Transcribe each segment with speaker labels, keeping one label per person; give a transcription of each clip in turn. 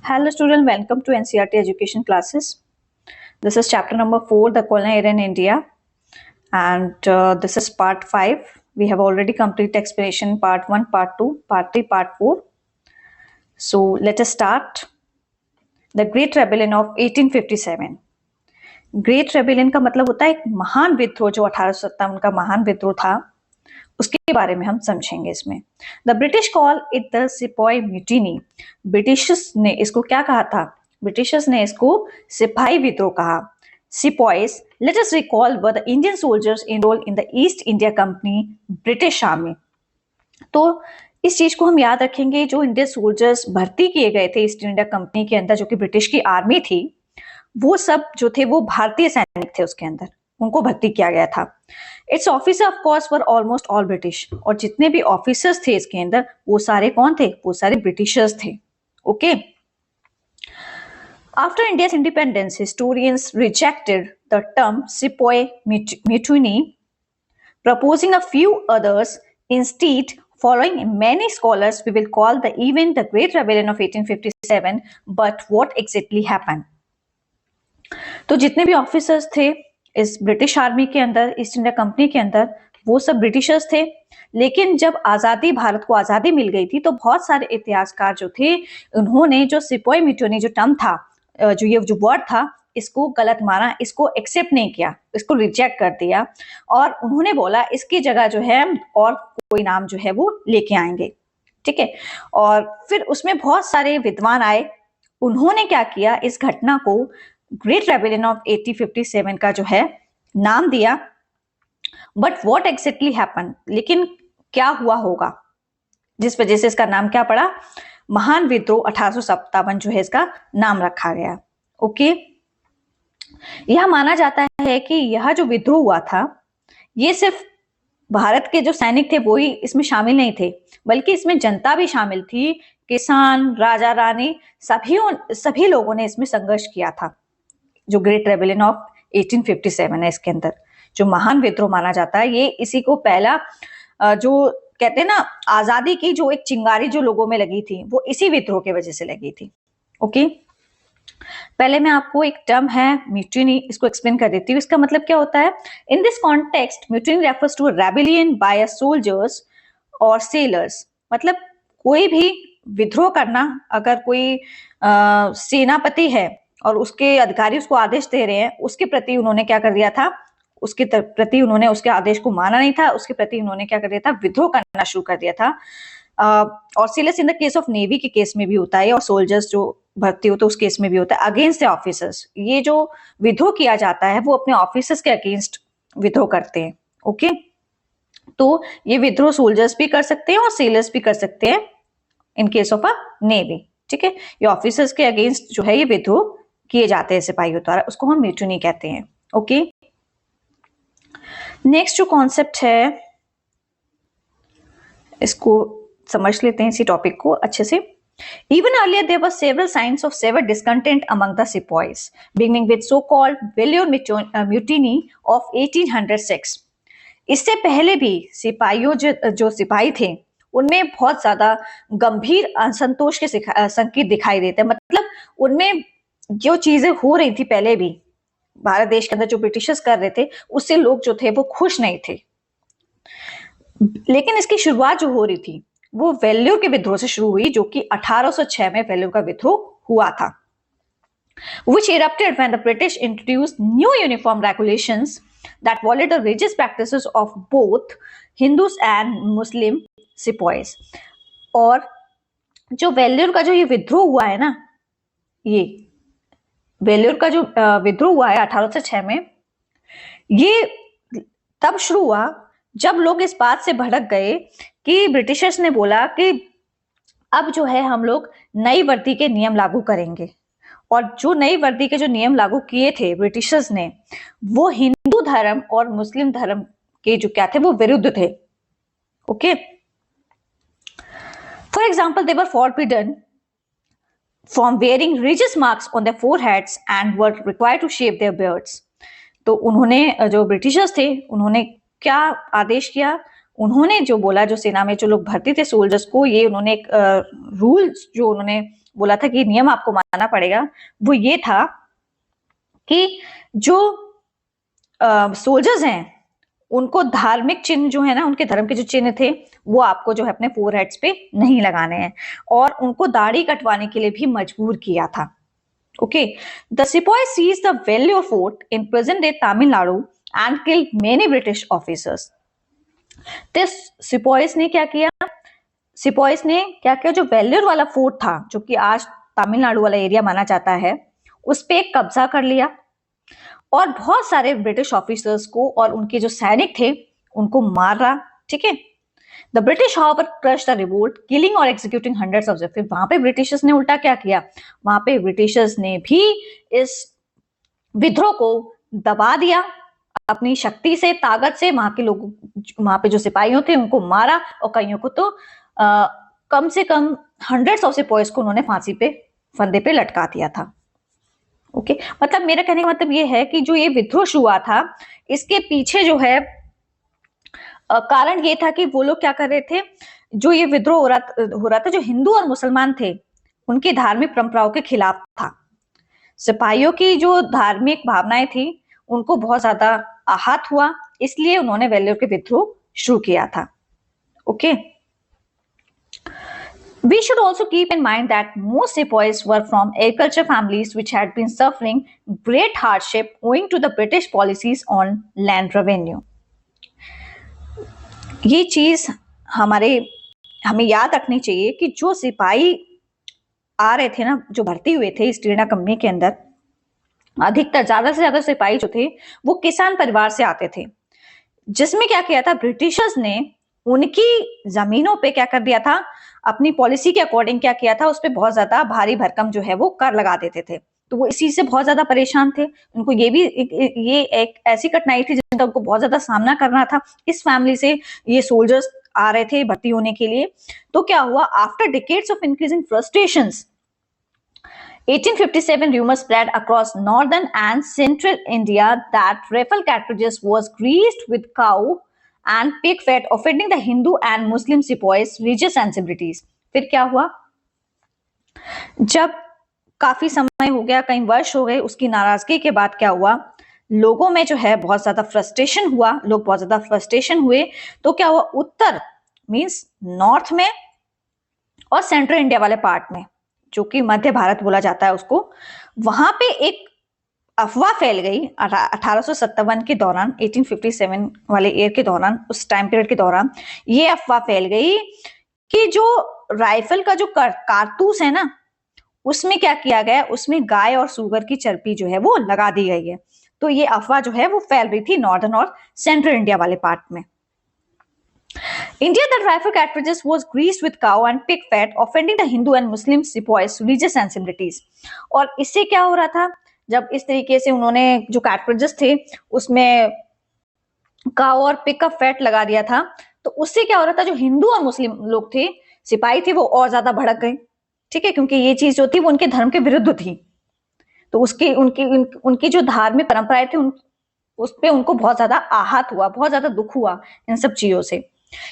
Speaker 1: Hello student, welcome to NCERT education classes. This is chapter number 4, the colonial era in India, and this is part 5. We have already completed explanation part 1, part 2, part 3, part 4. So let us start. The Great Rebellion of 1857. Great rebellion का मतलब होता है एक महान विद्रोह, जो 1857 का महान विद्रोह था, उसके बारे में हम समझेंगे इसमें. The British call it the सिपाही म्यूटिनी. ब्रिटिशर्स ने इसको क्या कहा था? ब्रिटिशर्स ने इसको सिपाही विद्रोह कहा. Sipahis, let us recall were the Indian soldiers enrolled in the East India Company British army. तो इस चीज को हम याद रखेंगे, जो इंडियन सोल्जर्स भर्ती किए गए थे ईस्ट इंडिया कंपनी के अंदर, जो कि ब्रिटिश की आर्मी थी, वो सब जो थे वो भारतीय सैनिक थे, उसके अंदर उनको भर्ती किया गया था. It's officer of course were almost all British. और जितने भी ऑफिसर्स थे इसके अंदर, वो सारे कौन थे? वो सारे ब्रिटिशर्स थे. Okay. After India's independence, historians rejected the term सिपाही mutiny, proposing a few others instead. Following many scholars, we will call the event the Great Rebellion of 1857. But what exactly happened? तो जितने भी officers थे इस British army के अंदर, east India company के अंदर, वो सब ब्रिटिशर्स थे. लेकिन जब आजादी, भारत को आजादी मिल गई थी, तो बहुत सारे इतिहासकार जो थे, उन्होंने जो सिपाही म्यूटिनी जो टर्म था, जो वर्ड था, इसको गलत माना, इसको एक्सेप्ट नहीं किया, इसको रिजेक्ट कर दिया. और उन्होंने बोला इसकी जगह जो है और कोई नाम जो है वो लेके आएंगे. ठीक है. और फिर उसमें बहुत सारे विद्वान आए. उन्होंने क्या किया, इस घटना को ग्रेट रेबेलियन ऑफ 1857 का जो है नाम दिया. बट व्हाट एक्जेक्टली हैपन, लेकिन क्या हुआ होगा जिस वजह से इसका नाम क्या पड़ा? महान विद्रोह 1857 जो है इसका नाम रखा गया. ओके. यह माना जाता है कि यह जो विद्रोह हुआ था, ये सिर्फ भारत के जो सैनिक थे वो ही इसमें शामिल नहीं थे, बल्कि इसमें जनता भी शामिल थी. किसान, राजा रानी, सभी लोगों ने इसमें संघर्ष किया था. जो ग्रेट रेबेलियन ऑफ 1857 है, इसके अंदर जो महान विद्रोह माना जाता है, ये इसी को पहला जो कहते हैं ना आजादी की जो एक चिंगारी जो लोगों में लगी थी, वो इसी विद्रोह की वजह से लगी थी. ओके. पहले मैं आपको एक टर्म है म्यूटिनी, इसको एक्सप्लेन कर देती हूँ. इसका मतलब क्या होता है? In this context, mutiny refers to rebellion by soldiers और सेलर्स. मतलब कोई भी विद्रोह करना, अगर कोई सेनापति है और उसके अधिकारी उसको आदेश दे रहे हैं, उसके प्रति उन्होंने क्या कर दिया था? उसके प्रति उन्होंने उसके आदेश को माना नहीं था, उसके प्रति उन्होंने क्या कर दिया था? विद्रोह करना शुरू कर दिया था. और sellers in the case of navy के केस में भी होता है, और सोल्जर्स जो भर्ती होते हैं उस केस में भी होता है. अगेंस्ट द ऑफिसर्स, ये जो विद्रोह किया जाता है वो अपने ऑफिसर्स के अगेंस्ट विद्रोह करते हैं. ओके. तो ये विद्रोह सोल्जर्स भी कर सकते हैं और सेलर्स भी कर सकते हैं in case of a navy. ठीक है. ये ऑफिसर्स के अगेंस्ट जो है ये विद्रोह किए जाते हैं सिपाहियों द्वारा, उसको हम म्यूटिनी कहते हैं. ओके. नेक्स्ट जो कॉन्सेप्ट है, इसको समझ लेते हैं, इसी टॉपिक को अच्छे से. Even earlier, there were several signs of severe discontent among the sepoys, beginning with so-called Vellore mutiny of 1806. इससे पहले भी सिपाहियों जो सिपाही थे, उनमें बहुत ज्यादा गंभीर असंतोष के संकेत दिखाई देते हैं. मतलब उनमें जो चीजें हो रही थी पहले भी भारत देश के अंदर, जो ब्रिटिशर्स कर रहे थे, उससे लोग जो थे वो खुश नहीं थे. लेकिन इसकी शुरुआत जो हो रही थी वो वेल्लोर के विद्रोह से शुरू हुई, जो कि 1806 में वेल्लोर का विद्रोह हुआ था. Which erupted when the British introduced new uniform regulations that violated the religious practices of both Hindus and Muslim sepoys. और जो वेल्लोर का जो ये विद्रोह हुआ है ना, ये वेल्लोर का जो विद्रोह हुआ है 1806 में, ये तब शुरू हुआ जब लोग इस बात से भड़क गए कि ब्रिटिशर्स ने बोला कि अब जो है हम लोग नई वर्दी के नियम लागू करेंगे. और जो नई वर्दी के जो नियम लागू किए थे ब्रिटिशर्स ने, वो हिंदू धर्म और मुस्लिम धर्म के जो क्या थे वो विरुद्ध थे. Okay. For example, they were forbidden from wearing religious marks on their foreheads and were required to shave their beards. तो उन्होंने, जो ब्रिटिशर्स थे, उन्होंने क्या आदेश किया? उन्होंने जो बोला, जो सेना में जो लोग भर्ती थे सोल्जर्स को, ये उन्होंने एक रूल जो उन्होंने बोला था कि ये नियम आपको मानना पड़ेगा, वो ये था कि जो सोल्जर्स हैं उनको धार्मिक चिन्ह जो है ना, उनके धर्म के जो चिन्ह थे वो आपको जो है अपने फोरहेड्स पे नहीं लगाने हैं, और उनको दाढ़ी कटवाने के लिए भी मजबूर किया था। Okay, the sipahi seized the Vellore fort in present day Tamil Nadu and killed many British officers. Sipahis ने क्या किया, जो वेल्लोर वाला फोर्ट था जो कि आज तमिलनाडु वाला एरिया माना जाता है, उस पे एक कब्जा कर लिया और बहुत सारे ब्रिटिश ऑफिसर्स को और उनके जो सैनिक थे उनको मार रहा। ठीक है, the British however crushed the revolt, killing और एग्जीक्यूटिंग हंड्रेड्स ऑफ देम। फिर वहां पे ब्रिटिशर्स ने उल्टा क्या किया, वहां पे ब्रिटिशर्स ने भी इस विद्रोह को दबा दिया अपनी शक्ति से, ताकत से। वहां के लोगों, वहां पे जो सिपाहियों थे उनको मारा, और कईयों को तो कम से कम हंड्रेड्स ऑफ सिपाहीज को उन्होंने फांसी पे, फंदे पे लटका दिया था। ओके, मतलब मेरा कहने का मतलब ये है कि जो ये विद्रोह हुआ था, इसके पीछे जो है कारण ये था कि वो लोग क्या कर रहे थे, जो ये विद्रोह हो रहा था, जो हिंदू और मुसलमान थे उनकी धार्मिक परंपराओं के खिलाफ था। सिपाहियों की जो धार्मिक भावनाएं थी उनको बहुत ज्यादा आहत हुआ, इसलिए उन्होंने वेल्लोर के विद्रोह शुरू किया था। Okay, we should also keep in mind that most sepoys were from agriculture families which had been suffering great hardship owing to the British policies on land revenue. ये चीज हमें याद रखनी चाहिए कि जो सिपाही आ रहे थे ना, जो भर्ती हुए थे ईस्ट इंडिया कंपनी के अंदर, अधिकतर ज्यादा से ज्यादा सिपाही जो थे वो किसान परिवार से आते थे, जिसमें क्या किया था ब्रिटिशर्स ने, उनकी जमीनों पे क्या कर दिया था, अपनी पॉलिसी के अकॉर्डिंग क्या किया था, उस पर बहुत ज्यादा भारी भरकम जो है वो कर लगा देते थे। तो वो इस चीज से बहुत ज्यादा परेशान थे। उनको ये एक ऐसी कठिनाई थी जिनका उनको बहुत ज्यादा सामना करना था। इस फैमिली से ये सोल्जर्स आ रहे थे भर्ती होने के लिए। तो क्या हुआ, after decades of increasing frustrations, 1857 rumors spread across northern and central India that rifle cartridges was greased with cow and pig fat, offending the Hindu and Muslim sepoys' religious sensibilities. फिर क्या हुआ, जब काफी समय हो गया, कई वर्ष हो गए, उसकी नाराजगी के बाद क्या हुआ, लोगों में जो है बहुत ज्यादा फ्रस्ट्रेशन हुआ, लोग बहुत ज्यादा फ्रस्ट्रेशन हुए। तो क्या हुआ, उत्तर मींस नॉर्थ में और सेंट्रल इंडिया वाले पार्ट में, जो कि मध्य भारत बोला जाता है उसको, वहां पे एक अफवाह फैल गई 1857 के दौरान, 1857 वाले ईयर के दौरान, उस टाइम पीरियड के दौरान ये अफवाह फैल गई कि जो राइफल का जो कारतूस है ना, उसमें क्या किया गया, उसमें गाय और सूगर की चर्बी जो है वो लगा दी गई है। तो ये अफवाह जो है वो फैल रही थी नॉर्दर्न और सेंट्रल इंडिया वाले पार्ट में। India, that rifle cartridges was greased with cow and pig fat, offending the Hindu and Muslim sepoys' religious sensibilities. और इससे क्या हो रहा था, जब इस तरीके से उन्होंने जो cartridges थे उसमें काव और पिग का फैट लगा दिया था, तो उससे क्या हो रहा था, जो हिंदू और मुस्लिम लोग थे, सिपाही थे, वो और ज्यादा भड़क गए। ठीक है, क्योंकि ये चीज जो थी वो उनके धर्म के विरुद्ध थी। तो उनकी जो धार्मिक परंपराएं थी उस पे उनको बहुत ज्यादा आहत हुआ, बहुत ज्यादा दुख हुआ इन सब चीजों से।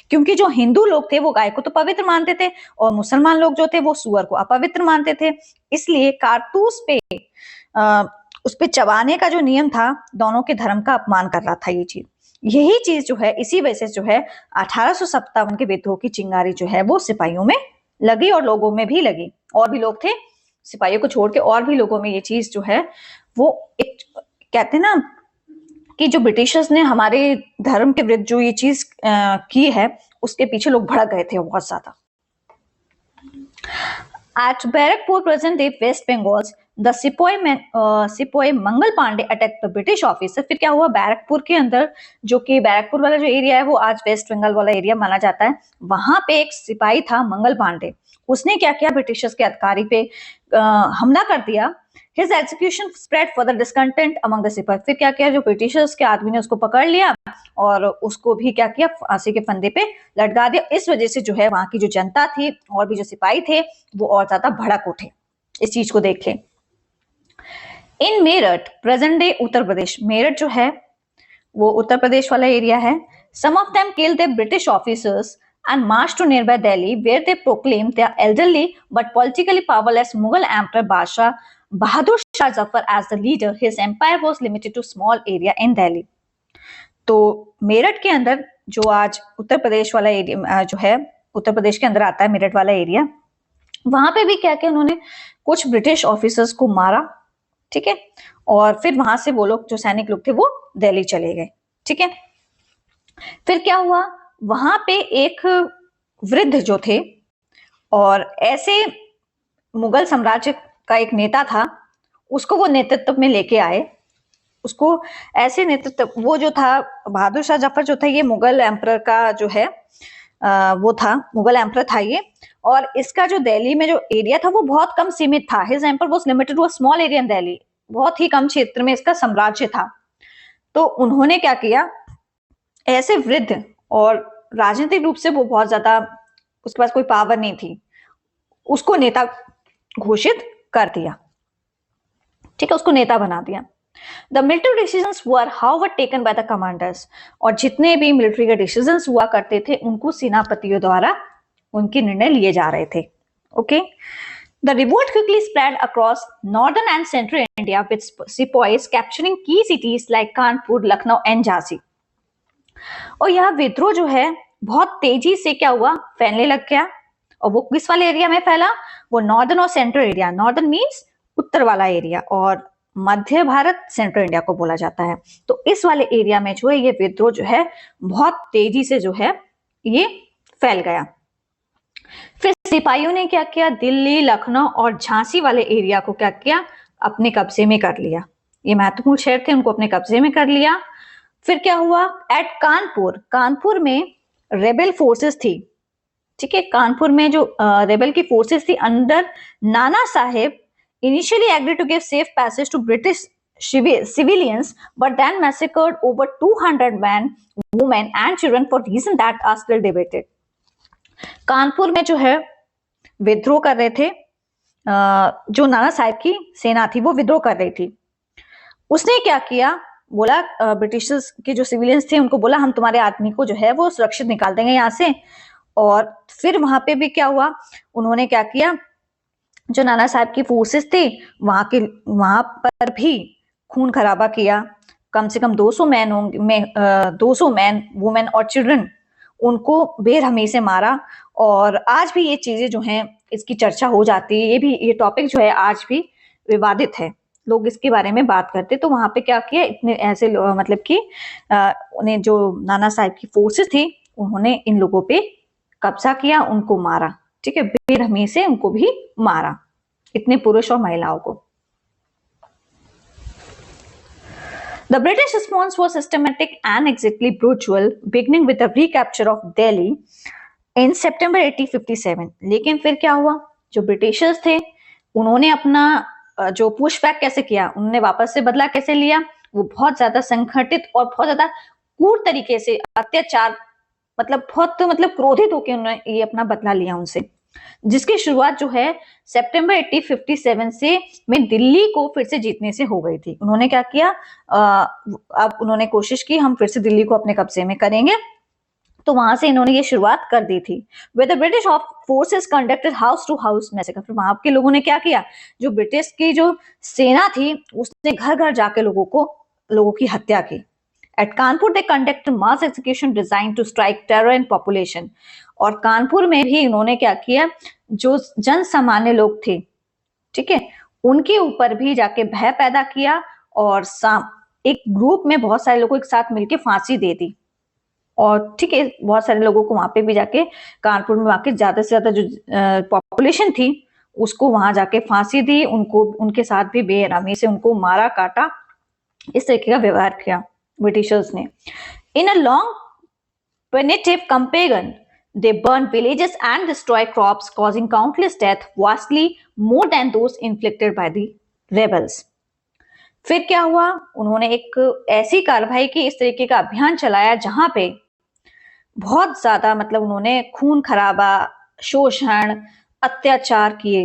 Speaker 1: क्योंकि जो हिंदू लोग थे वो गाय को तो पवित्र मानते थे, और मुसलमान लोग जो थे वो सूअर को अपवित्र मानते थे। इसलिए कारतूस पे उस पे चबाने का जो नियम था, दोनों के धर्म का अपमान कर रहा था ये चीज। यही चीज जो है, इसी वजह से जो है 1857 के विद्रोह की चिंगारी जो है वो सिपाहियों में लगी और लोगों में भी लगी। और भी लोग थे, सिपाहियों को छोड़ के और भी लोगों में ये चीज जो है वो, एक कहते हैं ना कि जो ब्रिटिशर्स ने हमारे धर्म के विरुद्ध जो ये चीज की है, उसके पीछे लोग भड़क गए थे बहुत ज्यादा। At Barakpur, present day West Bengal, the sepoy Mangal Pandey attack the British officer. फिर क्या हुआ, बैरकपुर के अंदर, जो कि बैरकपुर वाला जो एरिया है वो आज वेस्ट बंगाल वाला एरिया माना जाता है, वहां पे एक सिपाही था मंगल पांडे। उसने क्या किया, ब्रिटिशर्स के अधिकारी पे हमला कर दिया। His execution spread further discontent among the सिपाही। फिर क्या किया, जो ब्रिटिशर्स के आदमी ने उसको पकड़ लिया और उसको भी क्या किया, फांसी के फंदे पे लटका दिया। इस वजह से जो है वहां की जो जनता थी और भी जो सिपाही थे वो और ज्यादा भड़क उठे इस चीज को देख के। In Meerut, present day Uttar Pradesh, Meerut जो है वो उत्तर प्रदेश वाला एरिया है, some of them killed the British officers and marched to nearby Delhi, where they proclaimed their elderly but politically powerless Mughal Emperor Bahadur Shah Zafar as the leader. His empire was limited to small area in Delhi. तो मेरठ के अंदर जो आज उत्तर प्रदेश वाला area जो है, उत्तर प्रदेश के अंदर आता है मेरठ वाला एरिया, वहां पे भी क्या क्या उन्होंने कुछ ब्रिटिश ऑफिसर्स को मारा, ठीक है, और फिर वहां से वो लोग जो सैनिक लोग थे वो दिल्ली चले गए, ठीक है। फिर क्या हुआ, वहां पे एक वृद्ध जो थे और ऐसे मुगल साम्राज्य का एक नेता था, उसको वो नेतृत्व में लेके आए, उसको ऐसे नेतृत्व, वो जो था बहादुर शाह जफर जो था, ये मुगल एम्परर का जो है वो था, मुगल एम्परर था ये, और इसका जो दिल्ली में जो एरिया था वो बहुत कम सीमित था। His empire was limited to a small area in Delhi, बहुत ही कम क्षेत्र में इसका साम्राज्य था। तो उन्होंने क्या किया, ऐसे वृद्ध और राजनीतिक रूप से वो बहुत ज्यादा, उसके पास कोई पावर नहीं थी, उसको नेता घोषित कर दिया, ठीक है, उसको नेता बना दिया। The military decisions were however taken by the commanders, और जितने भी मिलिट्री के डिसीजंस हुआ करते थे उनको सेनापतियों द्वारा उनके निर्णय लिए जा रहे थे। Okay, The revolt quickly spread across northern and central India with sepoys capturing key cities like Kanpur, Lucknow and Jhansi। और यह विद्रोह जो है बहुत तेजी से क्या हुआ, फैलने लग गया। और वो किस वाले एरिया में फैला, वो नॉर्दर्न और सेंट्रल एरिया, नॉर्दर्न मीन्स उत्तर वाला एरिया, और मध्य भारत सेंट्रल इंडिया को बोला जाता है। तो इस वाले एरिया में जो है ये विद्रोह जो है बहुत तेजी से जो है ये फैल गया। फिर सिपाहियों ने क्या किया, दिल्ली, लखनऊ और झांसी वाले एरिया को क्या किया, अपने कब्जे में कर लिया। ये महत्वपूर्ण शहर थे, उनको अपने कब्जे में कर लिया। फिर क्या हुआ, एट कानपुर, कानपुर में रेबेल फोर्सेस थी, ठीक है, कानपुर में जो रेबेल की फोर्सेस थी under Nana Saheb initially agreed to give safe passage to British civilians, but then massacred over 200 men, women and children for reasons that are still debated। Kanpur में जो है विद्रोह कर रहे थे, जो नाना साहेब की सेना थी वो विद्रोह कर रही थी। उसने क्या किया, बोला ब्रिटिशर्स के जो सिविलियंस थे उनको बोला हम तुम्हारे आदमी को जो है वो सुरक्षित निकाल देंगे यहाँ से। और फिर वहां पे भी क्या हुआ, उन्होंने क्या किया, जो नाना साहब की फोर्सेस थे वहां पर भी खून खराबा किया। कम से कम 200 मैन होंगे, 200 मैन, वुमेन और चिल्ड्रन, उनको बेरहमी से मारा। और आज भी ये चीजें जो हैं इसकी चर्चा हो जाती है, ये टॉपिक जो है आज भी विवादित है, लोग इसके बारे में बात करते। तो वहां पे क्या किया, इतने ऐसे मतलब कि उन्हें जो नाना साहब की फोर्सेस थी उन्होंने इन लोगों पे कब्जा किया, उनको मारा, ठीक है, बेरहमी से उनको भी मारा, इतने पुरुष और महिलाओं को। The British response was systematic and exactly brutal, beginning with the recapture of Delhi in September 1857। लेकिन फिर क्या हुआ, जो ब्रिटिशर्स थे उन्होंने अपना जो पुशबैक कैसे किया, उन्होंने वापस से बदला कैसे लिया, वो बहुत ज्यादा संगठित और बहुत ज्यादा क्रूर तरीके से, अत्याचार, मतलब बहुत क्रोधित होकर उन्होंने ये अपना बदला लिया उनसे, जिसकी शुरुआत जो है सितंबर 1857 से में दिल्ली को फिर से जीतने से हो गई थी। उन्होंने क्या किया, अब उन्होंने कोशिश की हम फिर से दिल्ली को अपने कब्जे में करेंगे, तो वहां से इन्होंने ये शुरुआत कर दी थी। Where the British forces conducted house to house massacre। फिर वहां के लोगों ने क्या किया, जो ब्रिटिश की जो सेना थी उसने घर घर जाके लोगों की हत्या की। At Kanpur they conducted mass execution designed to strike terror in population। और कानपुर में भी इन्होंने क्या किया, जो जन सामान्य लोग थे, ठीक है, उनके ऊपर भी जाके भय पैदा किया और एक ग्रुप में बहुत सारे लोगों एक साथ मिलकर फांसी दे दी। और ठीक है, बहुत सारे लोगों को वहां पे भी जाके कानपुर में वाकई ज्यादा से ज्यादा जो पॉपुलेशन थी उसको वहां जाके फांसी दी, उनको उनके साथ भी बेरहमी से उनको मारा काटा, इस तरीके का व्यवहार किया ब्रिटिशर्स ने। In a long punitive campaign they burned villages and destroyed crops, causing countless death, vastly more than those inflicted by the rebels। फिर क्या हुआ, उन्होंने एक ऐसी कार्रवाई की, इस तरीके का अभियान चलाया जहां पे बहुत ज्यादा उन्होंने खून खराबा, शोषण, अत्याचार किए।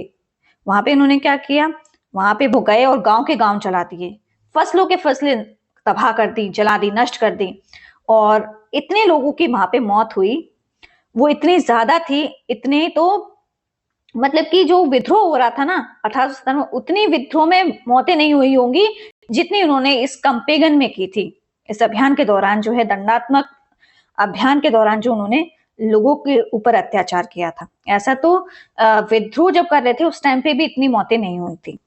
Speaker 1: वहां पे उन्होंने क्या किया, वहां पे वो गए और गांव के गांव जला दिए, फसलों के फसलें तबाह कर दी, जला दी, नष्ट कर दी, और इतने लोगों की वहां पे मौत हुई। वो इतनी ज्यादा थी, इतने तो मतलब कि जो विद्रोह हो रहा था ना 1870 में, उतनी विद्रोह में मौतें नहीं हुई होंगी जितनी उन्होंने इस कंपेगन में की थी। इस अभियान के दौरान जो है, दंडात्मक अभियान के दौरान जो उन्होंने लोगों के ऊपर अत्याचार किया था। ऐसा तो विद्रोह जब कर रहे थे उस टाइम पे भी इतनी मौतें नहीं हुई थी।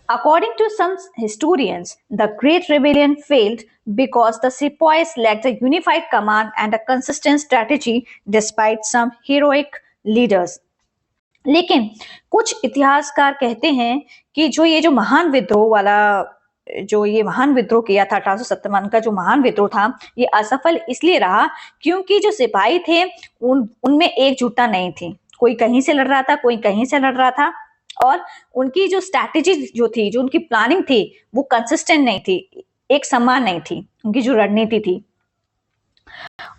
Speaker 1: According to some historians, the Great Rebellion failed because the sepoys lacked a unified command and a consistent strategy despite some heroic leaders. लेकिन कुछ इतिहासकार कहते हैं कि जो महान विद्रोह वाला, जो ये महान विद्रोह किया था 1857 का जो महान विद्रोह था, ये असफल इसलिए रहा क्योंकि जो सिपाही थे उनमें एकजुटता नहीं थी। कोई कहीं से लड़ रहा था, कोई कहीं से लड़ रहा था, और उनकी जो स्ट्रैटेजी जो थी, जो उनकी प्लानिंग थी, वो कंसिस्टेंट नहीं थी, एक समान नहीं थी उनकी जो रणनीति थी।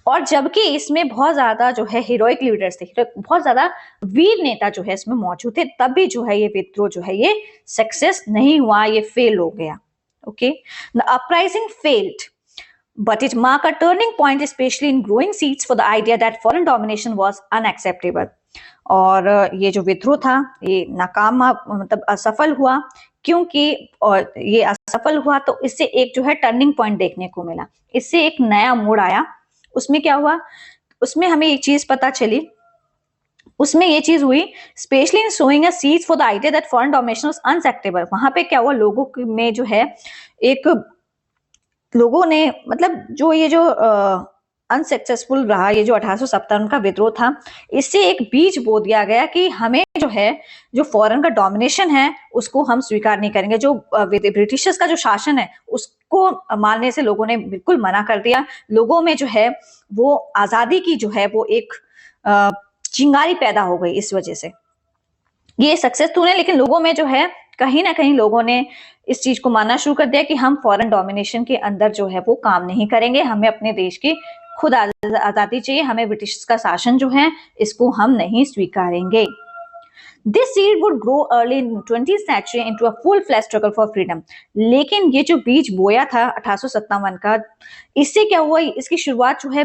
Speaker 1: और जबकि इसमें बहुत ज्यादा जो है हीरोइक लीडर्स थे, बहुत ज्यादा वीर नेता जो है इसमें मौजूद थे, तब भी जो है ये विद्रोह जो है ये सक्सेस नहीं हुआ, ये फेल हो गया। Okay, the uprising failed but it marked a turning point, especially in growing seeds for the idea that foreign domination was unacceptable. और ये जो विद्रोह था ये नाकाम, मतलब असफल हुआ, क्योंकि और ये असफल हुआ तो इससे एक जो है टर्निंग पॉइंट देखने को मिला, इससे एक नया मोड़ आया। उसमें क्या हुआ, उसमें हमें एक चीज पता चली, उसमें ये चीज हुई, specially in sowing a seeds for the idea that foreign domination was unacceptable. वहां पे क्या हुआ, लोगों में जो है एक, लोगों ने मतलब जो ये जो अनसक्सेसफुल रहा, ये जो 1857 का विद्रोह था, इससे एक बीज बो दिया गया कि हमें जो है, जो फॉरेन का डोमिनेशन है उसको हम स्वीकार नहीं करेंगे। जो ब्रिटिशर्स का जो शासन है उसको मानने से लोगों ने बिल्कुल मना कर दिया। लोगों में जो है वो आजादी की जो है वो एक चिंगारी पैदा हो गई। इस वजह से ये सक्सेस तो नहीं, लेकिन लोगों में जो है कहीं ना कहीं लोगों ने इस चीज को मानना शुरू कर दिया कि हम फॉरेन डोमिनेशन के अंदर जो है वो काम नहीं करेंगे, हमें अपने देश की खुद आजादी चाहिए, हमें ब्रिटिश का शासन जो है इसको हम नहीं स्वीकारेंगे। This seed would grow early in 20th century into a full-fledged struggle for freedom. लेकिन ये जो बीज बोया था 1857 का, इससे क्या हुआ, इसकी शुरुआत जो है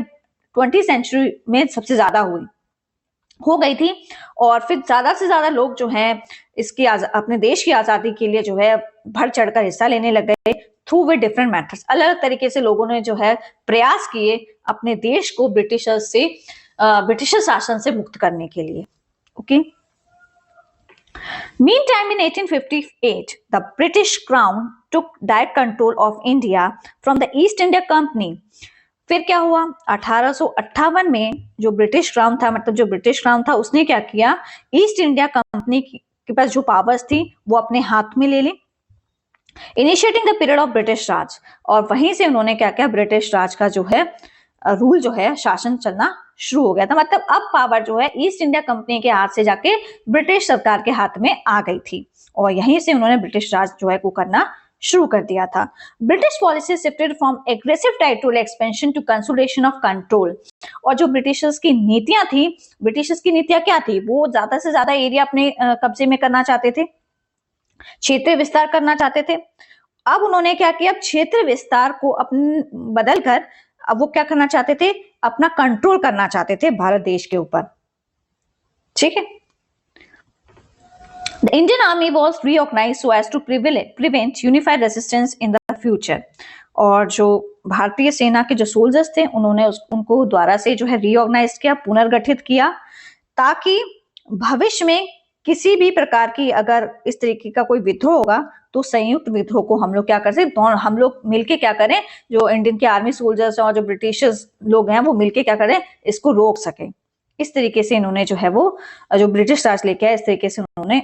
Speaker 1: 20th सेंचुरी में सबसे ज्यादा हो गई थी, और फिर ज्यादा से ज्यादा लोग जो हैं इसकी अपने देश की आजादी के लिए जो है बढ़ चढ़कर हिस्सा लेने लग गए, थ्रू विद डिफरेंट मेथड्स। अलग अलग तरीके से लोगों ने जो है प्रयास किए अपने देश को ब्रिटिश शासन से मुक्त करने के लिए। Okay, Meantime, in 1858, the British Crown took direct control of India from the East India Company. फिर क्या हुआ, 1858 में जो ब्रिटिश क्राउन था, मतलब जो ब्रिटिश क्राउन था, उसने क्या किया, ईस्ट इंडिया कंपनी के पास जो पावर्स थी वो अपने हाथ में ले ली, initiating the period of British Raj. और वहीं से उन्होंने क्या किया, ब्रिटिश राज का जो है रूल जो है, शासन चलना शुरू हो गया था। मतलब अब पावर जो है ईस्ट इंडिया कंपनी के हाथ से जाके ब्रिटिश सरकार के हाथ में आ गई थी, और यहीं से उन्होंने ब्रिटिश राज जो है को करना शुरू कर दिया था। British policy shifted from aggressive territorial expansion to consolidation of control. और जो ब्रिटिशर्स की नीतियां थी, ब्रिटिशर्स की नीतियां क्या थी, वो ज्यादा से ज्यादा एरिया अपने कब्जे में करना चाहते थे, क्षेत्रीय विस्तार करना चाहते थे। अब उन्होंने क्या किया, क्षेत्र विस्तार को अपने बदल कर अब वो क्या करना चाहते थे, अपना कंट्रोल करना चाहते थे भारत देश के ऊपर। ठीक है, The Indian Army was reorganized so as to prevent unified resistance in the future. और जो भारतीय सेना के जो सोल्जर्स थे उन्होंने उनको द्वारा से जो है रीऑर्गेनाइज किया, पुनर्गठित किया, ताकि भविष्य में किसी भी प्रकार की अगर इस तरीके का कोई विद्रोह होगा तो संयुक्त विद्रोह को हम लोग क्या कर सकते, हम लोग मिलके क्या करें, जो इंडियन के आर्मी सोल्जर्स और जो ब्रिटिशर्स लोग हैं वो मिलके क्या करें, इसको रोक सके। इस तरीके से इन्होंने जो है वो जो ब्रिटिश राज लेके आए, इस तरीके से उन्होंने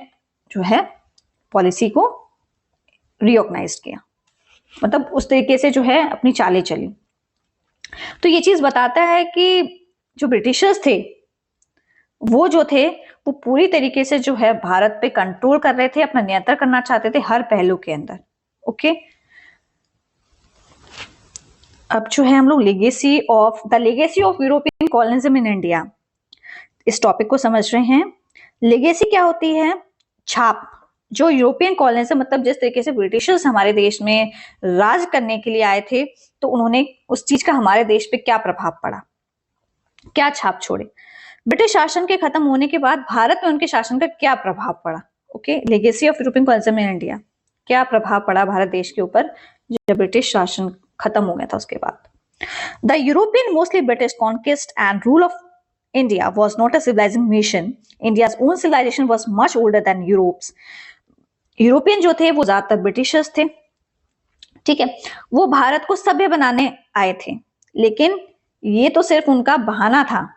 Speaker 1: जो है पॉलिसी को रीऑर्गेनाइज किया, मतलब उस तरीके से जो है अपनी चालें चली। तो ये चीज बताता है कि जो ब्रिटिशर्स थे वो जो थे वो पूरी तरीके से जो है भारत पे कंट्रोल कर रहे थे, अपना नियंत्रण करना चाहते थे हर पहलू के अंदर। ओके, अब जो है हम लोग legacy of European colonialism in India, इस टॉपिक को समझ रहे हैं। लेगेसी क्या होती है, छाप। जो यूरोपियन कॉलोनिज्म, मतलब जिस तरीके से ब्रिटिशर्स हमारे देश में राज करने के लिए आए थे, तो उन्होंने उस चीज का हमारे देश पे क्या प्रभाव पड़ा, क्या छाप छोड़े? ब्रिटिश शासन के खत्म होने के बाद भारत में उनके शासन का क्या प्रभाव पड़ा? Okay, legacy of European colonialism in India, क्या प्रभाव पड़ा भारत देश के ऊपर जब ब्रिटिश शासन खत्म हो गया था उसके बाद? The European, mostly British conquest and rule of India was not a civilizing mission. India's own civilization was much older than Europe's. European जो थे वो ज्यादातर ब्रिटिशर्स थे, ठीक है, वो भारत को सभ्य बनाने आए थे, लेकिन ये तो सिर्फ उनका बहाना था,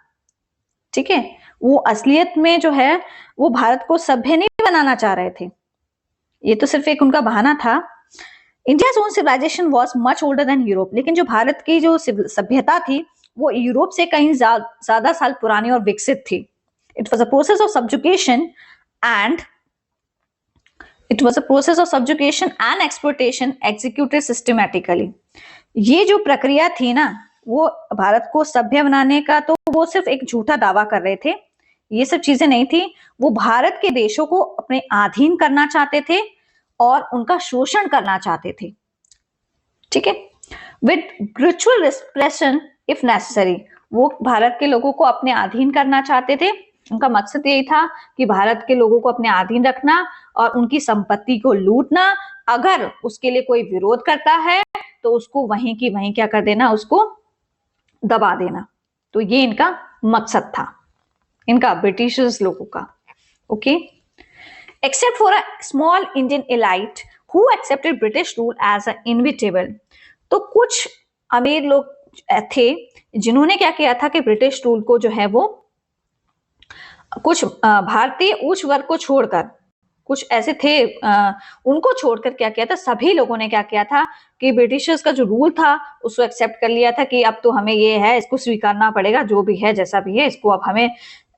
Speaker 1: ठीक है, वो असलियत में जो है वो भारत को सभ्य नहीं बनाना चाह रहे थे, ये तो सिर्फ एक उनका बहाना था। India own civilisation was much older than Europe, लेकिन जो भारत की जो सभ्यता थी वो यूरोप से कहीं ज्यादा साल पुरानी और विकसित थी। It was a process of subjugation and exploitation executed systematically. ये जो प्रक्रिया थी ना, वो भारत को सभ्य बनाने का, तो वो सिर्फ एक झूठा दावा कर रहे थे, ये सब चीजें नहीं थी। वो भारत के देशों को अपने अधीन करना चाहते थे और उनका शोषण करना चाहते थे, ठीक है, with gradual repression if necessary. वो भारत के लोगों को अपने अधीन करना चाहते थे, उनका मकसद यही था कि भारत के लोगों को अपने अधीन रखना और उनकी संपत्ति को लूटना। अगर उसके लिए कोई विरोध करता है तो उसको वहीं की वहीं क्या कर देना, उसको दबा देना। तो ये इनका मकसद था, इनका ब्रिटिशर्स लोगों का। Okay, except for a small Indian elite who accepted British rule as a inevitable. तो कुछ अमीर लोग थे जिन्होंने क्या किया था कि ब्रिटिश रूल को जो है वो कुछ भारतीय उच्च वर्ग को छोड़कर, कुछ ऐसे थे उनको छोड़कर क्या किया था, सभी लोगों ने क्या किया था कि ब्रिटिशर्स का जो रूल था उसको एक्सेप्ट कर लिया था कि अब तो हमें ये है, इसको स्वीकारना पड़ेगा, जो भी है जैसा भी है इसको अब हमें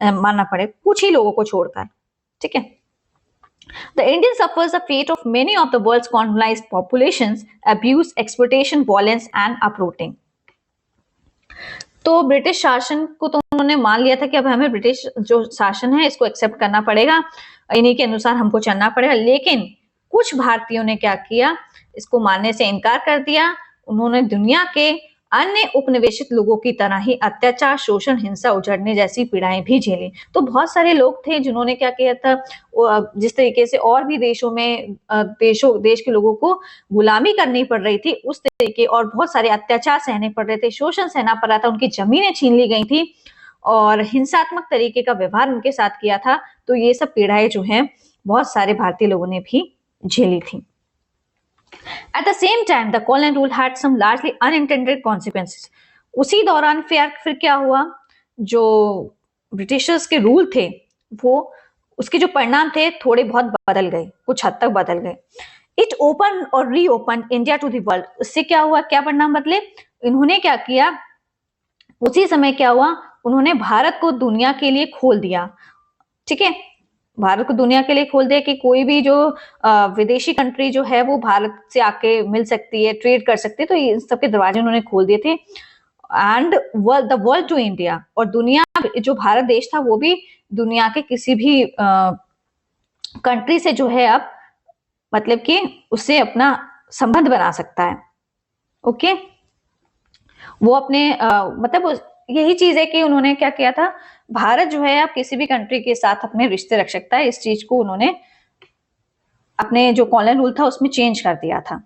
Speaker 1: मानना पड़ेगा, कुछ ही लोगों को छोड़कर, ठीक है। The Indian suffers the fate of many of the world's colonized populations: abuse, exploitation, violence and uprooting. तो ब्रिटिश शासन को तो उन्होंने मान लिया था कि अब हमें ब्रिटिश जो शासन है इसको एक्सेप्ट करना पड़ेगा, इन्हीं के अनुसार हमको चलना पड़ेगा। लेकिन कुछ भारतीयों ने क्या किया, इसको मानने से इनकार कर दिया। उन्होंने दुनिया के अन्य उपनिवेशित लोगों की तरह ही अत्याचार, शोषण, हिंसा, उजड़ने जैसी पीड़ाएं भी झेली। तो बहुत सारे लोग थे जिन्होंने क्या किया था, जिस तरीके से और भी देशों में देश के लोगों को गुलामी करनी पड़ रही थी, उस तरीके और बहुत सारे अत्याचार सहने पड़ रहे थे, शोषण सहना पड़ रहा था, उनकी जमीनें छीन ली गई थी और हिंसात्मक तरीके का व्यवहार उनके साथ किया था। तो ये सब पीड़ाएं जो है बहुत सारे भारतीय लोगों ने भी झेली थी। At the same time, the colonial rule had some largely unintended consequences. उसी दौरान फिर क्या हुआ, जो ब्रिटिशर्स के रूल थे वो उसके जो परिणाम थे थोड़े बहुत बदल गए, कुछ हद तक बदल गए। इट ओपन और reopen India to the world. उससे क्या हुआ, क्या परिणाम बदले, इन्होंने क्या किया, उसी समय क्या हुआ, उन्होंने भारत को दुनिया के लिए खोल दिया, ठीक है, भारत को दुनिया के लिए खोल दिया कि कोई भी जो विदेशी कंट्री जो है वो भारत से आके मिल सकती है, ट्रेड कर सकती है। तो ये सबके दरवाजे उन्होंने खोल दिए थे। And the world to India, और दुनिया जो भारत देश था वो भी दुनिया के किसी भी कंट्री से जो है अब मतलब कि उससे अपना संबंध बना सकता है। ओके, वो अपने मतलब यही चीज है कि उन्होंने क्या किया था, भारत जो है अब किसी भी कंट्री के साथ अपने रिश्ते रख सकता है। इस चीज को उन्होंने अपने जो कॉलोनियल रूल था उसमें चेंज कर दिया था।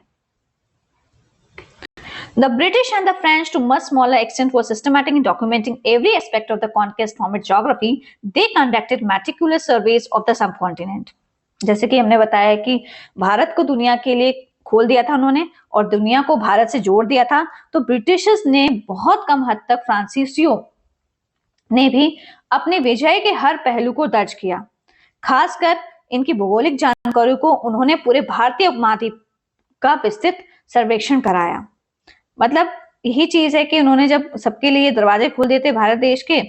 Speaker 1: The British and the French, to much smaller extent, were systematic in documenting every aspect of the conquest from its geography. They conducted meticulous surveys of the subcontinent. जैसे कि हमने बताया कि भारत को दुनिया के लिए खोल दिया था उन्होंने और दुनिया को भारत से जोड़ दिया था। तो ब्रिटिशर्स ने बहुत कम हद तक फ्रांसीसियों ने भी अपने विजय के हर पहलू को दर्ज किया। खासकर इनकी भौगोलिक जानकारी को उन्होंने पूरे भारतीय उपमहाद्वीप का विस्तृत सर्वेक्षण कराया। मतलब यही चीज है कि उन्होंने जब सबके लिए दरवाजे खोल दिए थे भारत देश के,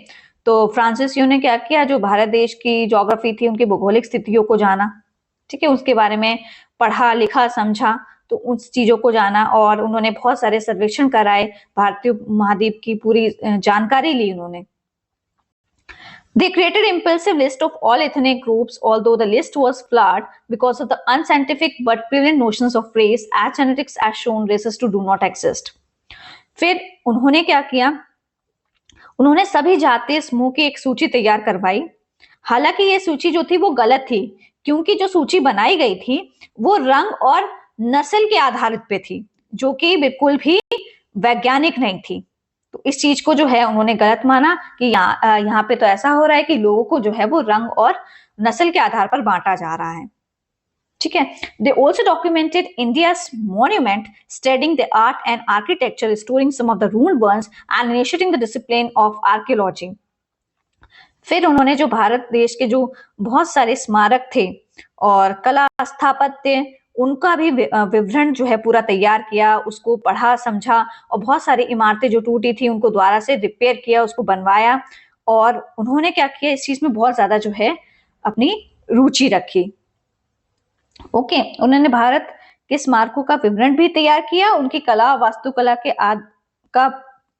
Speaker 1: तो फ्रांसीसियों ने क्या किया, जो भारत देश की ज्योग्राफी थी, उनकी भौगोलिक स्थितियों को जाना, ठीक है, उसके बारे में पढ़ा, लिखा, समझा, तो उस चीजों को जाना और उन्होंने बहुत सारे सर्वेक्षण कराए, भारतीय महाद्वीप की पूरी जानकारी ली उन्होंने। They created impulsive list of all ethnic groups, although the list was flawed because of the unscientific but prevalent notions of race, as genetics as shown races to do not exist. फिर उन्होंने क्या किया, उन्होंने सभी जातीय समूह की एक सूची तैयार करवाई। हालांकि ये सूची जो थी वो गलत थी, क्योंकि जो सूची बनाई गई थी वो रंग और नस्ल के आधारित पे थी, जो कि बिल्कुल भी वैज्ञानिक नहीं थी। तो इस चीज को जो है उन्होंने गलत माना कि यहाँ पे तो ऐसा हो रहा है कि लोगों को जो है वो रंग और नस्ल के आधार पर बांटा जा रहा है। ठीक है। They also documented India's monument studying the art and architecture, storing some of the rule burns and initiating the discipline of archaeology. फिर उन्होंने जो भारत देश के जो बहुत सारे स्मारक थे और कला स्थापत्य, उनका भी विवरण जो है पूरा तैयार किया, उसको पढ़ा समझा, और बहुत सारी इमारतें जो टूटी थी उनको दोबारा से रिपेयर किया, उसको बनवाया। और उन्होंने क्या किया, इस चीज में बहुत ज्यादा जो है अपनी रुचि रखी। ओके, उन्होंने भारत के स्मारकों का विवरण भी तैयार किया, उनकी कला वास्तुकला के का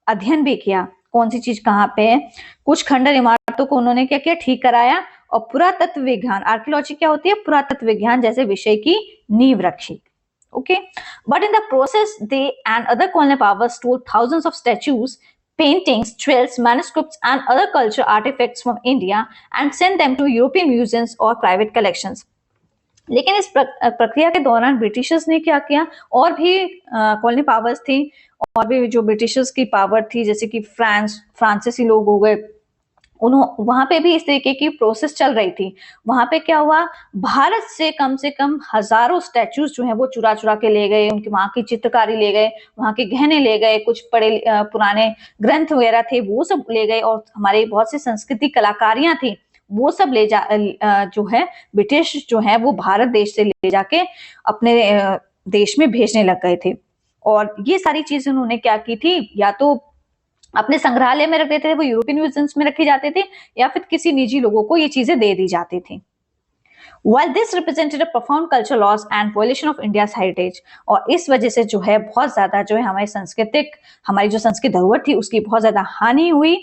Speaker 1: अध्ययन भी किया, कौन सी चीज कहाँ पे है। कुछ खंडर इमारतों को उन्होंने क्या किया, ठीक कराया, और पुरातत्व विज्ञान, आर्कियोलॉजी क्या होती है, पुरातत्व विज्ञान जैसे विषय की नींव रखी। Okay, but in the process, they and other colonial powers stole thousands of statues, paintings, jewels, manuscripts, and other cultural artifacts from India and sent them to European museums or private collections. लेकिन इस प्रक्रिया के दौरान Britishers ने क्या किया, और भी कॉलोनी पावर्स थी, और भी जो ब्रिटिशर्स की पावर थी, जैसे कि फ्रांसीसी लोग हो गए, वहां पे भी इस तरीके की प्रोसेस चल रही थी। वहां पे क्या हुआ, भारत से कम हजारों स्टैचूज जो है वो चुरा चुरा के ले गए, उनकी वहां की चित्रकारी ले गए, वहां के गहने ले गए, कुछ पुराने ग्रंथ वगैरह थे वो सब ले गए, और हमारी बहुत सी संस्कृति कलाकारियां थी वो सब जो है ब्रिटिश जो है वो भारत देश से ले जाके अपने देश में भेजने लग गए थे। और ये सारी चीजें उन्होंने क्या की थी, या तो अपने संग्रहालय में रख देते थे, वो यूरोपियन म्यूजियम्स में रखे जाते थे, या फिर किसी निजी लोगों को ये चीजें दे दी जाती थी। While this represented a profound cultural loss and violation of India's heritage, और इस वजह से जो है बहुत ज्यादा जो है हमारी जो संस्कृत धरोहर थी उसकी बहुत ज्यादा हानि हुई।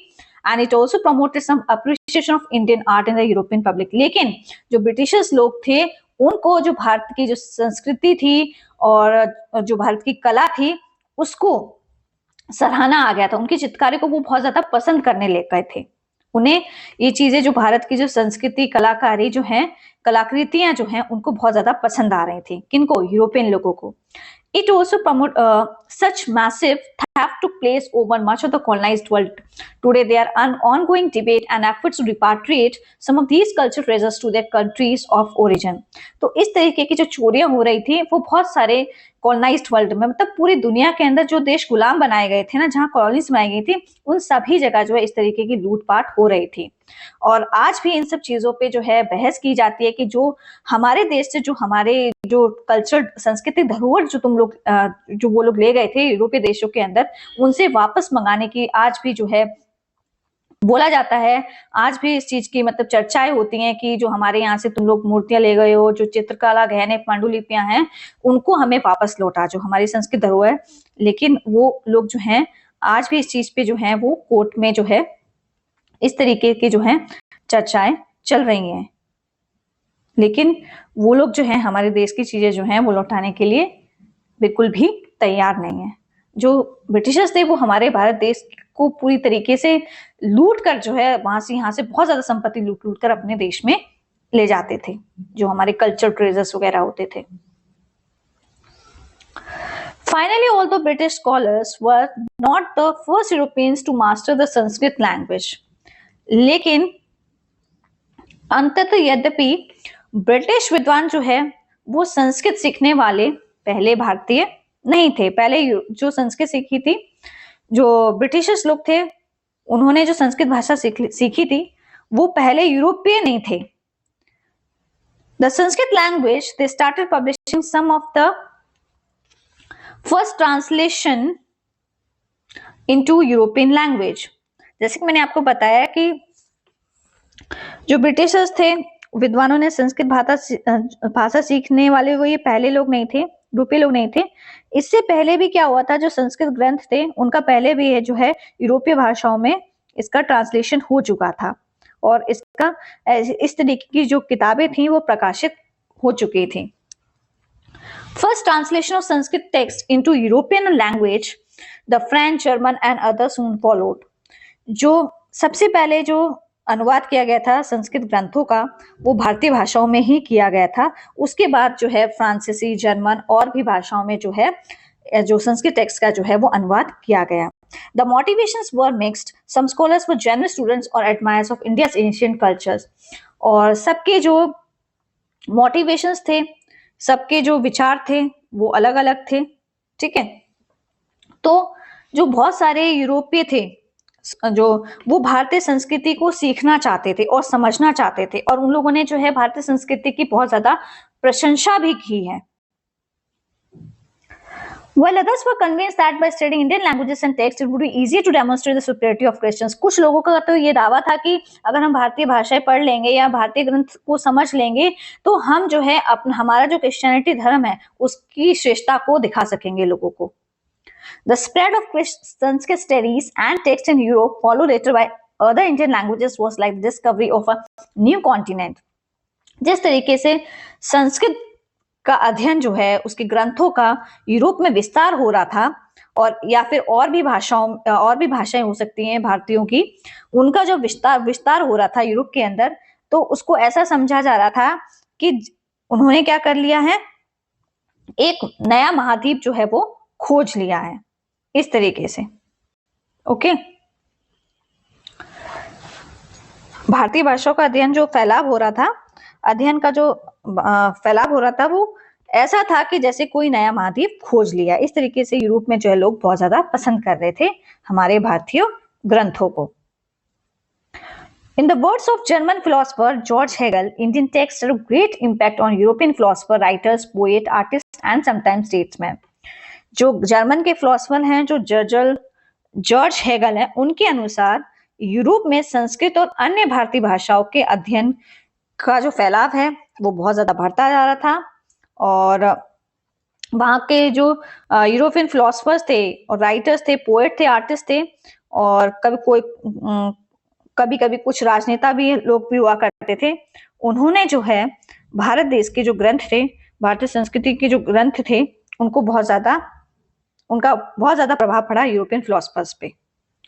Speaker 1: And it also promoted some appreciation of Indian art in the European public. लेकिन जो ब्रिटिशर्स लोग थे उनको जो भारत की जो संस्कृति थी और जो भारत की कला थी उसको सराहना आ गया था, उनकी चित्रकारी को वो बहुत ज्यादा पसंद करने लग गए थे। उन्हें ये चीजें जो भारत की जो संस्कृति कलाकारी जो है कलाकृतियां जो हैं उनको बहुत ज्यादा पसंद आ रही थी। किनको, यूरोपियन लोगों को। It also promote such massive theft took place over much of the colonized world. Today, there are an ongoing debate and efforts to repatriate some of these cultural treasures to their countries of origin. तो इस तरीके की जो चोरियां हो रही थी वो बहुत सारे कॉलोनाइज्ड वर्ल्ड में, मतलब पूरी दुनिया के अंदर जो देश गुलाम बनाए गए थे ना, जहाँ कॉलोनीज बनाई गई थी, उन सभी जगह जो है इस तरीके की लूटपाट हो रही थी। और आज भी इन सब चीजों पे जो है बहस की जाती है कि जो हमारे देश से जो हमारे जो कल्चर सांस्कृतिक धरोहर जो जो वो लोग ले गए थे यूरोपीय देशों के अंदर, उनसे वापस मंगाने की आज भी जो है बोला जाता है। आज भी इस चीज की मतलब चर्चाएं होती हैं कि जो हमारे यहाँ से तुम लोग मूर्तियां ले गए हो, जो चित्रकला गहने पांडुलिपियां हैं, उनको हमें वापस लौटा, जो हमारी संस्कृत धरोहर। लेकिन वो लोग जो हैं आज भी इस चीज पे जो है वो कोर्ट में जो है इस तरीके की जो है चर्चाएं चल रही हैं। लेकिन वो लोग जो है हमारे देश की चीजें जो हैं वो लौटाने के लिए बिल्कुल भी तैयार नहीं है। जो ब्रिटिशर्स थे वो हमारे भारत देश को पूरी तरीके से लूट कर जो है वहां से यहाँ से बहुत ज्यादा संपत्ति लूट कर अपने देश में ले जाते थे, जो हमारे कल्चर ट्रेजर्स वगैरह होते थे। Finally, although British scholars were not the first Europeans to master the Sanskrit language, लेकिन अंततः यद्यपि ब्रिटिश विद्वान जो है वो संस्कृत सीखने वाले पहले भारतीय नहीं थे। पहले जो संस्कृत सीखी थी, जो ब्रिटिशर्स लोग थे, उन्होंने जो संस्कृत भाषा सीखी थी वो पहले यूरोपीय नहीं थे। The Sanskrit language, they started publishing some of the first translation into European language. जैसे कि मैंने आपको बताया कि जो ब्रिटिशर्स थे विद्वानों ने संस्कृत भाषा सीखने वाले वो ये पहले लोग नहीं थे, यूरोपीय लोग नहीं थे। इससे पहले भी क्या हुआ था, जो संस्कृत ग्रंथ थे उनका पहले भी जो है यूरोपीय भाषाओं में इसका ट्रांसलेशन हो चुका था, और इसका इस तरीके की जो किताबें थी वो प्रकाशित हो चुकी थी। First translation of Sanskrit text into European language, the French, German and others soon followed. जो सबसे पहले जो अनुवाद किया गया था संस्कृत ग्रंथों का, वो भारतीय भाषाओं में ही किया गया था। उसके बाद जो है फ्रांसीसी, जर्मन और भी भाषाओं में जो है जो संस्कृत टेक्स्ट का जो है वो अनुवाद किया गया। The motivations were mixed, some scholars were genuine students और admirers of India's ancient cultures. और सबके जो मोटिवेशंस थे, सबके जो विचार थे वो अलग अलग थे, ठीक है। तो जो बहुत सारे यूरोपीय थे, जो वो भारतीय संस्कृति को सीखना चाहते थे और समझना चाहते थे, और उन लोगों ने जो है भारतीय संस्कृति की बहुत ज्यादा प्रशंसा भी की है। While others were convinced that by studying Indian languages and texts, it would be easier to demonstrate the superiority of Christians. कुछ लोगों का तो ये दावा था कि अगर हम भारतीय भाषाएं पढ़ लेंगे या भारतीय ग्रंथ को समझ लेंगे तो हम जो है अपना हमारा जो क्रिश्चियनिटी धर्म है उसकी श्रेष्ठता को दिखा सकेंगे लोगों को। The spread of Sanskrit studies and texts in Europe, followed later by other Indian languages, was like the discovery of a new continent. जिस तरीके से संस्कृत का अध्ययन जो है उसके ग्रंथों का यूरोप में विस्तार हो रहा था, और या फिर और भी भाषाएं हो सकती हैं भारतीयों की, उनका जो विस्तार हो रहा था यूरोप के अंदर, तो उसको ऐसा समझा जा रहा था कि उन्होंने क्या कर लिया है, एक नया महाद्वीप जो है वो खोज लिया है, इस तरीके से। ओके, भारतीय भाषाओं का अध्ययन जो फैलाव हो रहा था, अध्ययन का जो फैलाव हो रहा था वो ऐसा था कि जैसे कोई नया महाद्वीप खोज लिया। इस तरीके से यूरोप में जो है लोग बहुत ज्यादा पसंद कर रहे थे हमारे भारतीय ग्रंथों को। In the words of German philosopher George Hegel, Indian texts had a great impact on European philosopher, writers, poet, artists and sometimes statesmen. जो जर्मन के फिलोसफर हैं जो जॉर्ज हेगल है, उनके अनुसार यूरोप में संस्कृत और अन्य भारतीय भाषाओं के अध्ययन का जो फैलाव है वो बहुत ज्यादा बढ़ता जा रहा था, और वहाँ के जो यूरोपियन फिलोसफर्स थे और राइटर्स थे, पोएट थे, आर्टिस्ट थे, और कभी कभी कुछ राजनेता भी लोग भी हुआ करते थे। उन्होंने जो है भारत देश के जो ग्रंथ थे, भारतीय संस्कृति के जो ग्रंथ थे, उनका बहुत ज्यादा प्रभाव पड़ा यूरोपियन फिलोसफर्स पे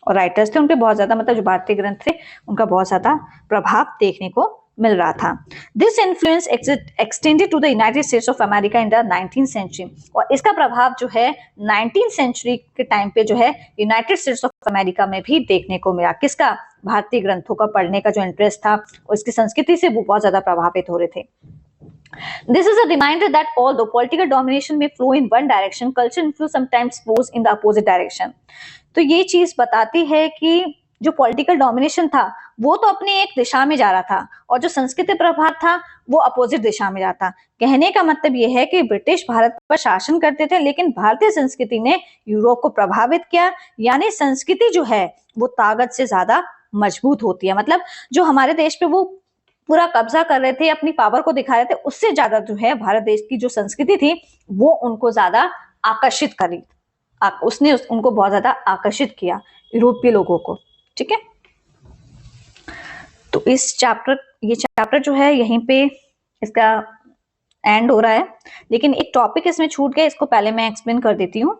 Speaker 1: और राइटर्स थे, उनपे बहुत ज्यादा, मतलब जो भारतीय ग्रंथ थे उनका बहुत ज्यादा प्रभाव देखने को मिल रहा था। This influence extended to the United States of America in the 19th century, और इसका प्रभाव जो है 19th सेंचुरी के टाइम पे जो है यूनाइटेड स्टेट्स ऑफ अमेरिका में भी देखने को मिला। किसका? भारतीय ग्रंथों का पढ़ने का जो इंटरेस्ट था और इसकी संस्कृति से वो बहुत ज्यादा प्रभावित हो रहे थे। This is a reminder that although political domination may flow in one direction, cultural influence sometimes flows in the opposite direction. तो ये चीज बताती है कि जो पॉलिटिकल डोमिनेशन था वो तो अपनी एक दिशा में जा रहा था, और जो सांस्कृतिक प्रभाव था वो अपोजिट दिशा में जाता। कहने का मतलब ये है कि ब्रिटिश भारत पर शासन करते थे, लेकिन भारतीय संस्कृति ने यूरोप को प्रभावित किया, यानी संस्कृति जो है वो ताकत से ज्यादा मजबूत होती है। मतलब जो हमारे देश पे वो पूरा कब्जा कर रहे थे, अपनी पावर को दिखा रहे थे, उससे ज्यादा जो है भारत देश की जो संस्कृति थी वो उनको ज्यादा आकर्षित करी, उसने उनको बहुत ज्यादा आकर्षित किया यूरोपीय लोगों को। ठीक है, तो ये चैप्टर जो है यहीं पे इसका एंड हो रहा है, लेकिन एक टॉपिक इसमें छूट गया, इसको पहले मैं एक्सप्लेन कर देती हूँ।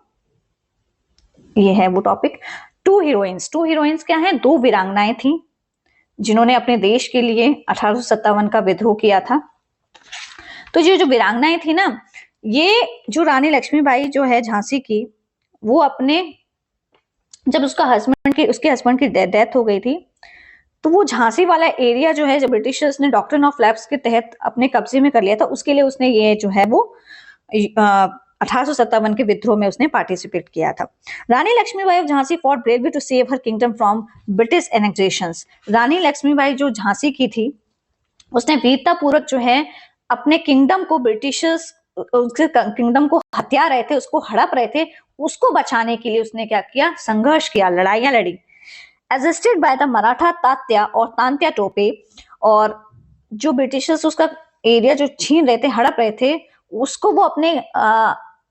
Speaker 1: ये है वो टॉपिक, टू हीरोइंस क्या है? दो वीरांगनाएं थी जिन्होंने अपने देश के लिए 1857 का विद्रोह किया था। तो ये जो वीरांगनाएं थी ना, ये जो रानी लक्ष्मीबाई जो है झांसी की, वो अपने जब उसके हस्बैंड की डेथ हो गई थी, तो वो झांसी वाला एरिया जो है, जब ब्रिटिशर्स ने डॉक्ट्रिन ऑफ लैप्स के तहत अपने कब्जे में कर लिया था, उसके लिए उसने ये जो है वो 1857 के विद्रोह में उसने पार्टिसिपेट किया था। Rani Lakshmibai of Jhansi fought bravely to save her kingdom from British annexations. Rani Lakshmibai जो झांसी की थी, उसने वीरता पूर्वक जो है अपने किंगडम को, ब्रिटिशर्स उसके किंगडम को हत्या रहे थे, उसको हड़प रहे थे, उसको बचाने के लिए उसने क्या किया? संघर्ष किया, लड़ाइयां लड़ी। Assisted by the Maratha Tatya और तांत्या टोपे, और जो ब्रिटिशर्स उसका एरिया जो छीन रहे थे, हड़प रहे थे, उसको वो अपने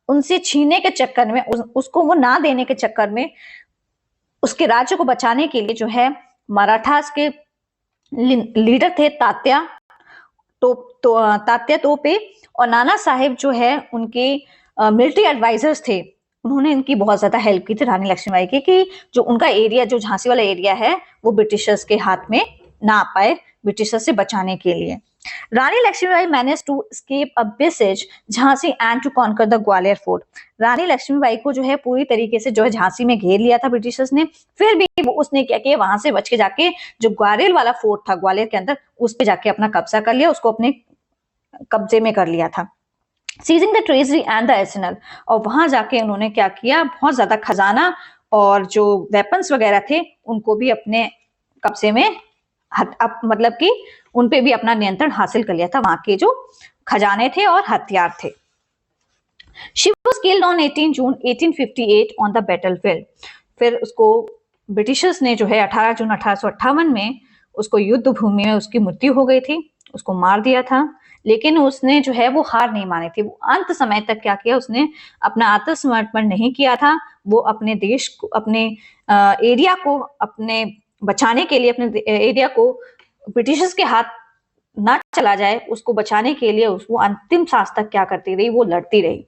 Speaker 1: उनसे छीनने के चक्कर में, उसको वो ना देने के चक्कर में, उसके राज्य को बचाने के लिए जो है मराठास के लीडर थे तात्या तोपे और नाना साहेब जो है उनके मिलिट्री एडवाइजर्स थे, उन्होंने इनकी बहुत ज्यादा हेल्प की थी रानी लक्ष्मीबाई की, कि जो उनका एरिया, जो झांसी वाला एरिया है, वो ब्रिटिशर्स के हाथ में ना आ पाए, ब्रिटिशर्स से बचाने के लिए। Rani Lakshmibai manage to escape a besieged Jhansi and to conquer the Gwalior fort. Rani Lakshmibai को जो है पूरी तरीके से जो है झांसी में घेर लिया था ब्रिटिशर्स ने, फिर भी वो उसने क्या किया, वहां से बच के जाके जो ग्वालियर वाला फोर्ट था ग्वालियर के अंदर, उस पे जाके अपना कब्जा कर लिया, उसको अपने कब्जे में कर लिया था। Seizing the treasury and the arsenal, और वहां जाके उन्होंने क्या किया, बहुत ज्यादा खजाना और जो वेपन्स वगैरह थे उनको भी अपने कब्जे में मतलब कि उन पे भी अपना नियंत्रण हासिल कर लिया था, वहां के जो खजाने थे और हथियार थे। She was killed on 18 June 1858 on the battlefield। फिर उसको ब्रिटिशर्स ने जो है 18 जून 1858 में उसको युद्ध भूमि में उसकी मृत्यु हो गई थी, उसको मार दिया था। लेकिन उसने जो है वो हार नहीं मानी थी, वो अंत समय तक क्या किया, उसने अपना आत्मसमर्पण नहीं किया था। वो अपने देश को, अपने एरिया को अपने बचाने के लिए, अपने एरिया को ब्रिटिशर्स के हाथ ना चला जाए, उसको बचाने के लिए वो अंतिम सांस तक क्या करती रही, वो लड़ती रही।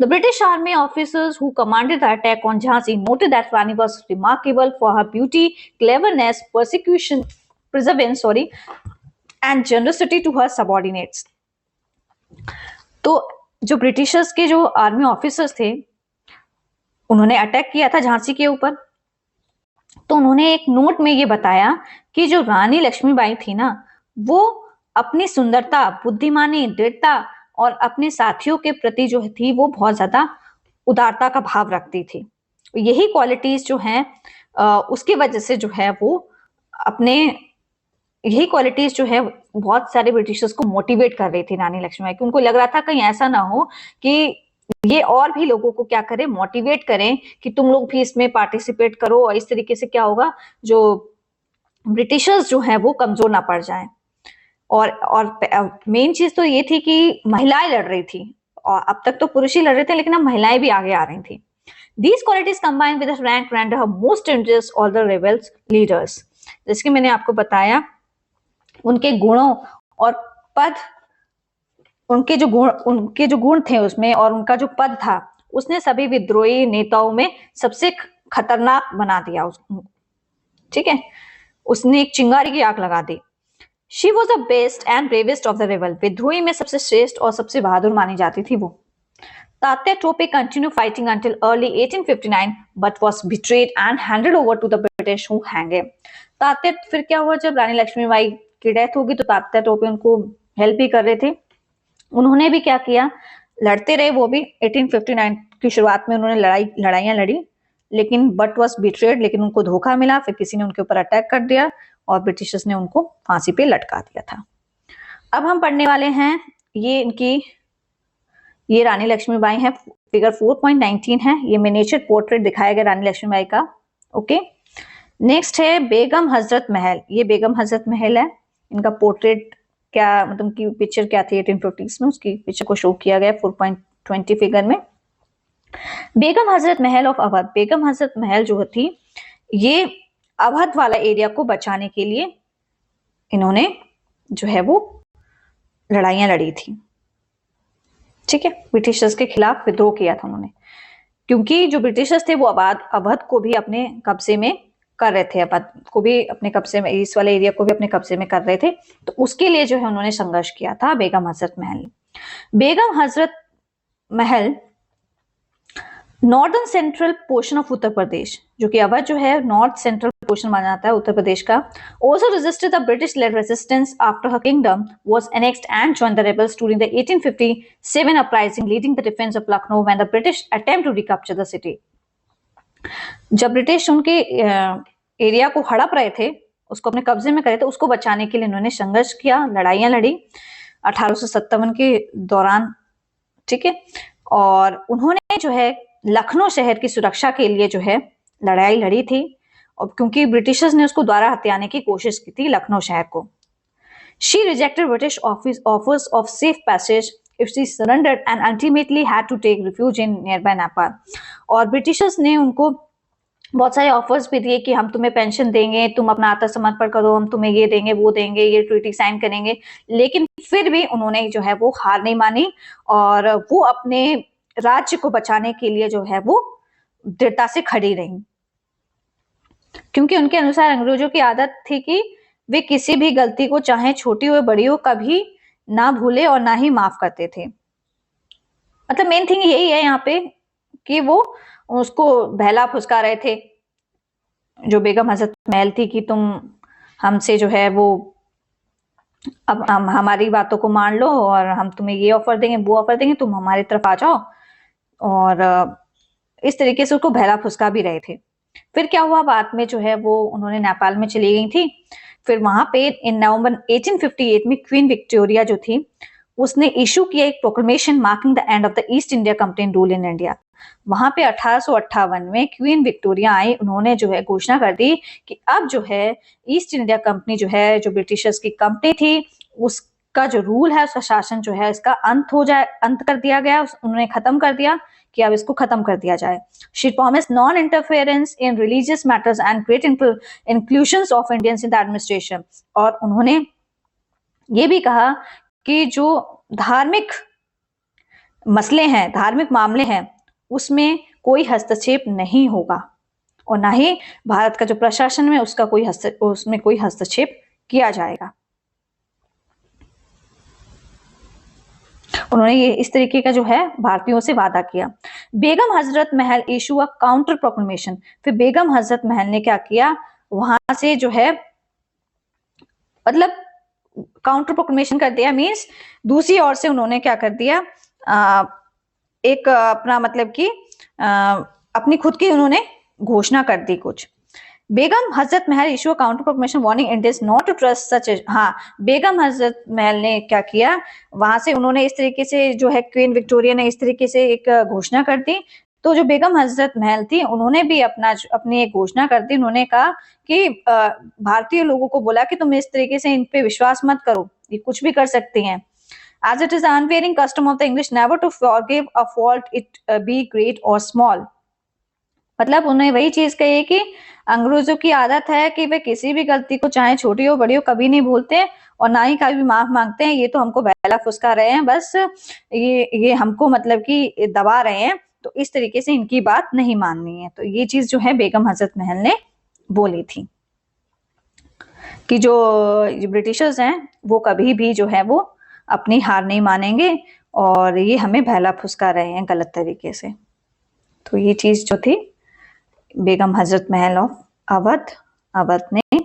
Speaker 1: The British army officers who commanded the attack on Jhansi noted that Rani was remarkable for her beauty, cleverness, perseverance, and generosity to her subordinates। तो जो ब्रिटिशर्स के जो आर्मी ऑफिसर्स थे, उन्होंने अटैक किया था झांसी के ऊपर, तो उन्होंने एक नोट में ये बताया कि जो रानी लक्ष्मीबाई थी ना, वो अपनी सुंदरता, बुद्धिमानी, दृढ़ता और अपने साथियों के प्रति जो थी वो बहुत ज्यादा उदारता का भाव रखती थी। यही क्वालिटीज जो हैं उसकी वजह से जो है वो अपने, यही क्वालिटीज जो है बहुत सारे ब्रिटिशर्स को मोटिवेट कर रही थी रानी लक्ष्मीबाई की। उनको लग रहा था कहीं ऐसा ना हो कि ये और भी लोगों को क्या करें, मोटिवेट करें कि तुम लोग भी इसमें पार्टिसिपेट करो, और इस तरीके से क्या होगा, जो ब्रिटिशर्स जो है वो कमजोर ना पड़ जाएं। और मेन चीज तो ये थी कि महिलाएं लड़ रही थी, और अब तक तो पुरुष ही लड़ रहे थे, लेकिन अब महिलाएं भी आगे आ रही थी। These qualities combined with her rank render her most dangerous all the rebels leaders। जैसे कि मैंने आपको बताया, उनके गुणों और पद, उनके जो गुण थे उसमें, और उनका जो पद था, उसने सभी विद्रोही नेताओं में सबसे खतरनाक बना दिया उसको। ठीक है, उसने एक चिंगारी की आग लगा दी। She was the best and bravest of the rebel। विद्रोही में सबसे श्रेष्ठ और सबसे बहादुर मानी जाती थी वो। Tatya Tope continued fighting until early 1859 but was betrayed and handed over to the British who hanged him। Tatya, फिर क्या हुआ, जब रानी लक्ष्मीबाई की डेथ होगी तो तात्या टोपे उनको हेल्प भी कर रहे थे। उन्होंने भी क्या किया, लड़ते रहे वो भी। 1859 की शुरुआत में उन्होंने लड़ाइयां लड़ी, लेकिन बट वॉज बिट्रेड, लेकिन उनको धोखा मिला, फिर किसी ने उनके ऊपर अटैक कर दिया और ब्रिटिशर्स ने उनको फांसी पे लटका दिया था। अब हम पढ़ने वाले हैं ये रानी लक्ष्मीबाई है, फिगर 4.19 है, ये मिनिएचर पोर्ट्रेट दिखाया गया रानी लक्ष्मीबाई का। ओके, नेक्स्ट है बेगम हजरत महल। ये बेगम हजरत महल है, इनका पोर्ट्रेट क्या, मतलब की पिक्चर क्या थी 1850s में, उसकी पिक्चर को शो किया गया 4.20 फिगर में। बेगम हजरत महल ऑफ अवध। बेगम हजरत महल जो थी, ये अवध वाला एरिया को बचाने के लिए इन्होंने जो है वो लड़ाइयां लड़ी थी। ठीक है, ब्रिटिशर्स के खिलाफ विद्रोह किया था उन्होंने, क्योंकि जो ब्रिटिशर्स थे वो अवध को भी अपने कब्जे में कर रहे थे, अवध को भी अपने कब्जे में, इस वाले एरिया को भी अपने कब्जे में कर रहे थे, तो उसके लिए जो है उन्होंने संघर्ष किया था बेगम हजरत महल। बेगम हजरत महल northern central portion of Uttar Pradesh, जो कि अवध जो है नॉर्थ सेंट्रल पोर्शन माना जाता है उत्तर प्रदेश का, also resisted the British led resistance after her kingdom was annexed and joined the rebels during the 1857 uprising, leading the defense of Lucknow when the British attempt to recapture the city। जब British उनके area को हड़प रहे थे, उसको अपने कब्जे में करे थे, उसको बचाने के लिए उन्होंने संघर्ष किया, लड़ाइयां लड़ी 1857 के दौरान। ठीक है, और उन्होंने जो है लखनऊ शहर की सुरक्षा के लिए जो है लड़ाई लड़ी थी, और क्योंकि ब्रिटिशर्स ने उसको द्वारा हथियाने की कोशिश की थी लखनऊ शहर को। She rejected British offers of safe passage if she surrendered and ultimately had to take refuge in nearby Nepal। और ब्रिटिशर्स ने उनको बहुत सारे ऑफर्स भी दिए कि हम तुम्हें पेंशन देंगे, तुम अपना आत्मसमर्पण करो, हम तुम्हें ये देंगे, वो देंगे, ये ट्रीटी साइन करेंगे, लेकिन फिर भी उन्होंने जो है वो हार नहीं मानी, और वो अपने राज्य को बचाने के लिए जो है वो दृढ़ता से खड़ी रही, क्योंकि उनके अनुसार अंग्रेजों की आदत थी कि वे किसी भी गलती को चाहे छोटी हो बड़ी हो कभी ना भूले और ना ही माफ करते थे। मतलब मेन थिंग यही है यहाँ पे कि वो उसको बहला फुसका रहे थे, जो बेगम हजरत महल थी, कि तुम हमसे जो है वो अब हम हमारी बातों को मान लो और हम तुम्हें ये ऑफर देंगे वो ऑफर देंगे, तुम हमारी तरफ आ जाओ। और इस तरीके से उसको बहला फुसका भी रहे थे। फिर क्या हुआ, बाद में जो है वो उन्होंने नेपाल में चली गई थी। फिर वहां पे इन नवंबर 1858 में क्वीन विक्टोरिया जो थी उसने इशू किया एक proclamation marking the end of the East India company rule in India. वहां पे 1858 में क्वीन विक्टोरिया आई, उन्होंने जो है घोषणा कर दी कि अब जो है ईस्ट इंडिया कंपनी जो है, जो ब्रिटिशर्स की कंपनी थी, उसका जो रूल है, उसका शासन जो है, इसका अंत हो जाए, अंत कर दिया गया, उन्होंने खत्म कर दिया कि अब इसको खत्म कर दिया जाए। She promise non interference in religious matters and great inclusion of Indians in the administration. और उन्होंने ये भी कहा कि जो धार्मिक मसले हैं, धार्मिक मामले हैं, उसमें कोई हस्तक्षेप नहीं होगा और ना ही भारत का जो प्रशासन में उसका उसमें कोई हस्तक्षेप किया जाएगा। उन्होंने ये इस तरीके का जो है भारतीयों से वादा किया। बेगम Hazrat Mahal issue a counter proclamation. फिर बेगम हजरत महल ने क्या किया, वहां से जो है मतलब काउंटर प्रोक्लेमेशन कर दिया, मीन्स दूसरी ओर से उन्होंने क्या कर दिया, एक अपना मतलब कि अपनी खुद की उन्होंने घोषणा कर दी कुछ। Begum Hazrat Mahal issue counter proclamation warning Indians not to trust such. हाँ, बेगम हजरत महल ने क्या किया, वहां से उन्होंने इस तरीके से जो है क्वीन विक्टोरिया ने इस तरीके से एक घोषणा कर दी। तो जो बेगम हजरत महल थी उन्होंने भी अपनी एक घोषणा कर दी। उन्होंने कहा कि भारतीय लोगों को बोला कि तुम इस तरीके से इन पे विश्वास मत करो, ये कुछ भी कर सकती हैं। As it is the unwearying custom of the English never to forgive a fault, it be great or small. मतलब उन्हें वही चीज कही कि अंग्रेजों की आदत है कि वे किसी भी गलती को चाहे छोटी हो बड़ी हो कभी नहीं भूलते और ना ही कभी माफ मांगते हैं। ये तो हमको बहला फुसका रहे हैं, बस ये हमको मतलब कि दबा रहे हैं, तो इस तरीके से इनकी बात नहीं माननी है। तो ये चीज जो है बेगम हजरत महल ने बोली थी कि जो ब्रिटिशर्स हैं वो कभी भी जो है वो अपनी हार नहीं मानेंगे और ये हमें बहला फुसका रहे हैं गलत तरीके से। तो ये चीज जो थी बेगम हजरत महल ऑफ अवध, अवध ने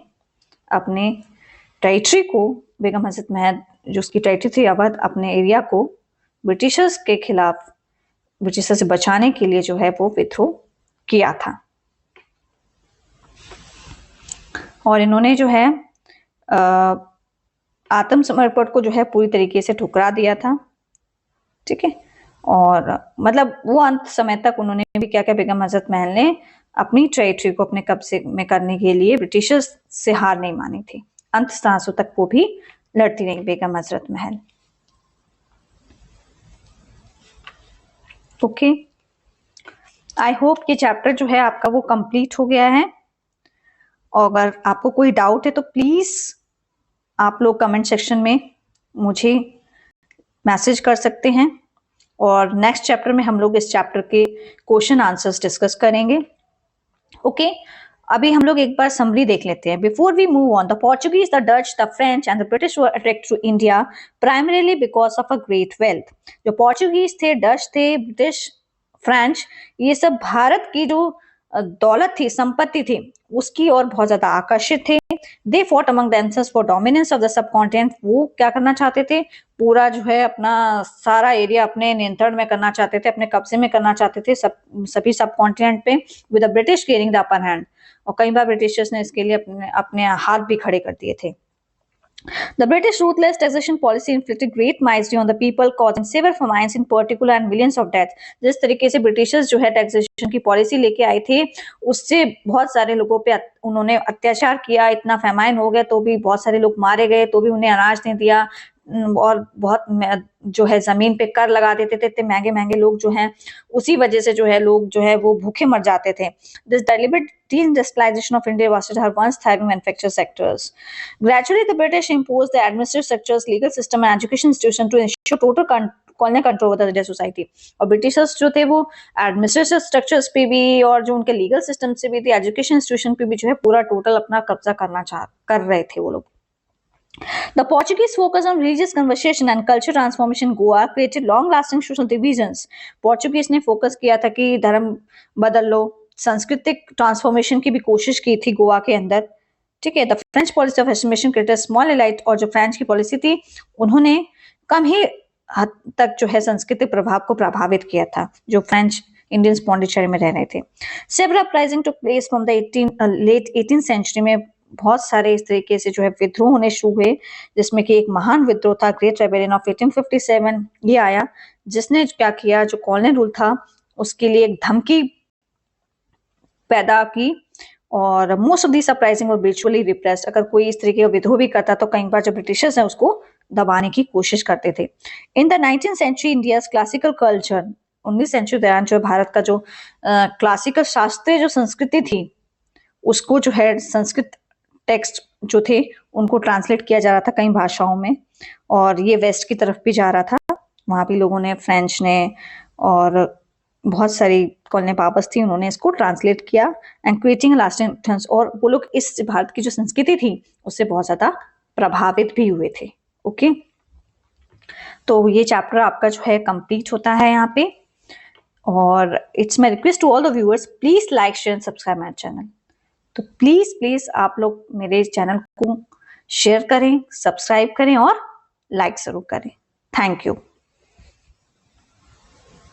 Speaker 1: अपने टेरिटरी को, बेगम हजरत महल जो उसकी टेरिटरी थी अवध, अपने एरिया को ब्रिटिशर्स के खिलाफ, ब्रिटिशर्स से बचाने के लिए जो है वो विद्रोह किया था। और इन्होंने जो है आत्मसमर्पण को जो है पूरी तरीके से ठुकरा दिया था। ठीक है, और मतलब वो अंत समय तक उन्होंने भी क्या क्या, बेगम हजरत महल ने अपनी टेरिटरी को अपने कब्जे में करने के लिए ब्रिटिशर्स से हार नहीं मानी थी। अंत सांसों तक वो भी लड़ती रही बेगम हजरत महल। ओके, आई होप ये चैप्टर जो है आपका वो कंप्लीट हो गया है। और अगर आपको कोई डाउट है तो प्लीज आप लोग कमेंट सेक्शन में मुझे मैसेज कर सकते हैं और नेक्स्ट चैप्टर में हम लोग इस चैप्टर के क्वेश्चन आंसर्स डिस्कस करेंगे। ओके, अभी हम लोग एक बार समरी देख लेते हैं। Before we move on, the Portuguese, the Dutch, the French and the British were attracted to India primarily because of a great wealth. जो पोर्चुगीज थे, डच थे, ब्रिटिश, फ्रेंच, ये सब भारत की जो दौलत थी, संपत्ति थी, उसकी ओर बहुत ज्यादा आकर्षित थे। They fought among themselves for dominance of the sub continent. वो क्या करना चाहते थे, पूरा जो है अपना सारा एरिया अपने नियंत्रण में करना चाहते थे, अपने कब्जे में करना चाहते थे सभी सब कॉन्टिनेंट पे, with the British gaining the upper hand. और कई बार ब्रिटिशर्स ने इसके लिए अपने हाथ भी खड़े कर दिए थे। The British ruthless taxation policy inflicted great misery on the people, causing severe famines in particular and millions of deaths. जिस तरीके से ब्रिटिशर्स जो है टैक्सेशन की पॉलिसी लेके आए थे, उससे बहुत सारे लोगों पे उन्होंने अत्याचार किया। इतना फेमाइन हो गया तो भी बहुत सारे लोग मारे गए, तो भी उन्हें अनाज नहीं दिया और बहुत जो है जमीन पे कर लगा देते थे। इतने महंगे महंगे लोग जो हैं, उसी वजह से जो है लोग जो है वो भूखे मर जाते थे। This deliberate deindustrialization of India was her once thriving manufacturing sectors. Gradually, the British imposed the administrative structures, legal system, and education institution to ensure total colonial control over the Indian society. और Britishers जो थे वो administrative structures पे भी और जो उनके legal system से भी थे, एजुकेशन इंस्टीट्यूशन पे भी जो है पूरा टोटल अपना कब्जा कर रहे थे वो लोग। The Portuguese focus on religious conversion and culture transformation in Goa created long-lasting social divisions. Portuguese ने फोकस किया था कि धर्म बदल लो, सांस्कृतिक ट्रांसफॉर्मेशन की भी कोशिश की थी गोवा के अंदर, ठीक है। The French policy of assimilation created small elite, और जो फ्रेंच की पॉलिसी थी उन्होंने कम ही हद तक जो है सांस्कृतिक प्रभाव को प्रभावित किया था जो फ्रेंच इंडियंस पौंडीचेरी में रह रहे थे। Several uprising took place from the late 18th century में बहुत सारे इस तरीके से जो है विद्रोह होने शुरू हुए, जिसमें कि एक महान विद्रोह था ग्रेट रेबेलियन ऑफ 1857। ये आया जिसने क्या किया, जो कॉलोनियल रूल था उसके लिए एक धमकी पैदा की, और मोस्ट ऑफ दिस अपराइजिंग और वर्चुअली रिप्रेस्ड। अगर कोई इस तरीके का विद्रोह भी करता तो कई बार जो ब्रिटिशर्स हैं उसको दबाने की कोशिश करते थे। In the 19th century India's classical culture, 19वीं सेंचुरी दौरान जो भारत का जो क्लासिकल शास्त्रीय जो संस्कृति थी उसको जो है संस्कृत टेक्स्ट जो थे उनको ट्रांसलेट किया जा रहा था कई भाषाओं में, और ये वेस्ट की तरफ भी जा रहा था। वहां भी लोगों ने, फ्रेंच ने और बहुत सारी कॉलोनियल पावर्स थी, उन्होंने इसको ट्रांसलेट किया एंड क्रिएटिंग लास्टिंग डिफरेंस। और वो लोग इस भारत की जो संस्कृति थी उससे बहुत ज्यादा प्रभावित भी हुए थे। ओके, तो ये चैप्टर आपका जो है कंप्लीट होता है यहाँ पे। और it's my request to all the viewers, please like share and subscribe my channel. तो प्लीज आप लोग मेरे चैनल को शेयर करें, सब्सक्राइब करें और लाइक जरूर करें। Thank you.